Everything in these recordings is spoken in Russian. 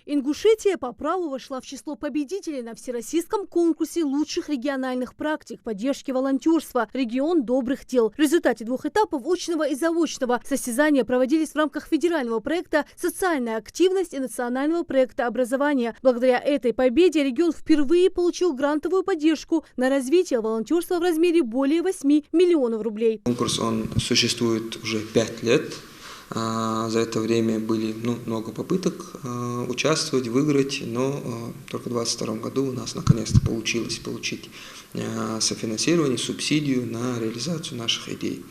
Ингушетия по праву вошла в число победителей на всероссийском конкурсе лучших региональных практик поддержки волонтерства «Регион добрых дел». В результате 2 этапов очного и заочного состязания проводились в рамках федерального проекта «Социальная активность» и национального проекта образования. Благодаря этой победе регион впервые получил грантовую поддержку на развитие волонтерства в размере более 8 миллионов рублей. Конкурс он существует уже 5 лет. За это время были много попыток участвовать, выиграть, но только в 2022 году у нас наконец-то получилось получить софинансирование, субсидию на реализацию наших идей.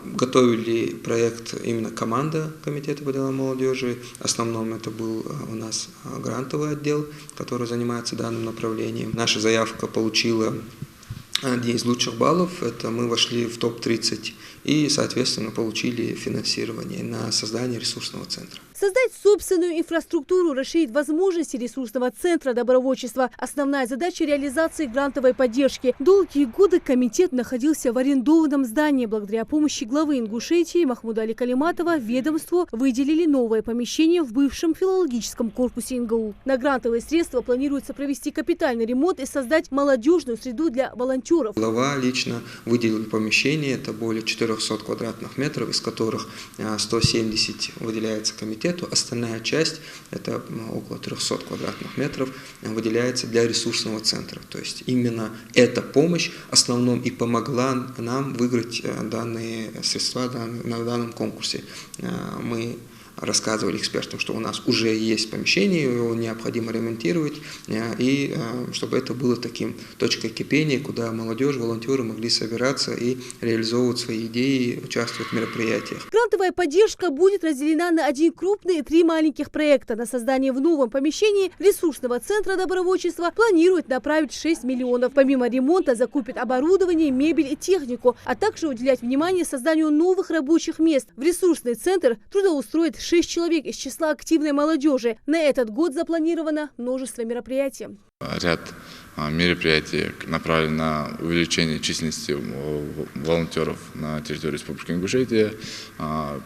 Готовили проект именно команда Комитета по делам молодежи. В основном это был у нас грантовый отдел, который занимается данным направлением. Наша заявка получила 1 из лучших баллов, это мы вошли в топ-30 и, соответственно, получили финансирование на создание ресурсного центра. Создать собственную инфраструктуру, расширить возможности ресурсного центра добровольчества – основная задача реализации грантовой поддержки. Долгие годы комитет находился в арендованном здании. Благодаря помощи главы Ингушетии Махмуда Али Калиматова ведомству выделили новое помещение в бывшем филологическом корпусе НГУ. На грантовые средства планируется провести капитальный ремонт и создать молодежную среду для волонтеров. Глава лично выделил помещение, это более 400 квадратных метров, из которых 170 выделяется комитету. Остальная часть, это около 300 квадратных метров, выделяется для ресурсного центра. То есть именно эта помощь в основном и помогла нам выиграть данные средства на данном конкурсе. Мы рассказывали экспертам, что у нас уже есть помещение, его необходимо ремонтировать, и чтобы это было таким точкой кипения, куда молодежь, волонтеры могли собираться и реализовывать свои идеи, участвовать в мероприятиях. Грантовая поддержка будет разделена на 1 крупный и 3 маленьких проекта. На создание в новом помещении ресурсного центра добровольчества планируют направить 6 миллионов. Помимо ремонта закупят оборудование, мебель и технику, а также уделять внимание созданию новых рабочих мест. В ресурсный центр трудоустроит 6 человек из числа активной молодежи. На этот год запланировано множество мероприятий. Ряд мероприятий направлен на увеличение численности волонтеров на территории Республики Ингушетия,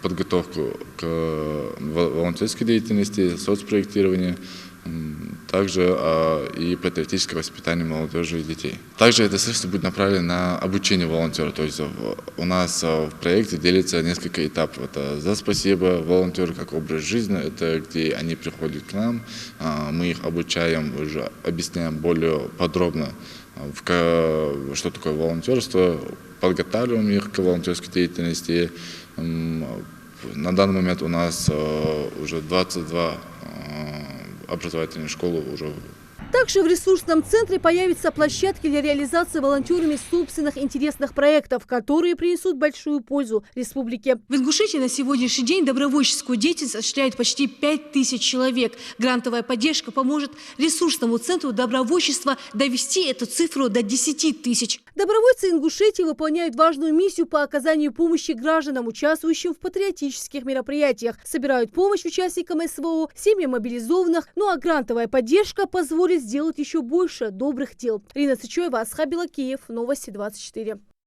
подготовку к волонтерской деятельности, соцпроектированию, также и патриотическое воспитание молодежи и детей. Также это средство будет направлено на обучение волонтеров. То есть у нас в проекте делится несколько этапов. Это «За спасибо», волонтеры как образ жизни, это где они приходят к нам, мы их обучаем, уже объясняем более подробно, что такое волонтерство, подготавливаем их к волонтерской деятельности. На данный момент у нас уже 22 образовательные школы уже. Также в ресурсном центре появятся площадки для реализации волонтерами собственных интересных проектов, которые принесут большую пользу республике. В Ингушетии на сегодняшний день добровольческую деятельность осуществляют почти 5000 человек. Грантовая поддержка поможет ресурсному центру добровольчества довести эту цифру до 10 тысяч. Добровольцы Ингушетии выполняют важную миссию по оказанию помощи гражданам, участвующим в патриотических мероприятиях. Собирают помощь участникам СВО, семьям мобилизованных. Ну а грантовая поддержка позволит сделать еще больше добрых дел. Рина Сычева, Асхаб Белакиев, Новости 24.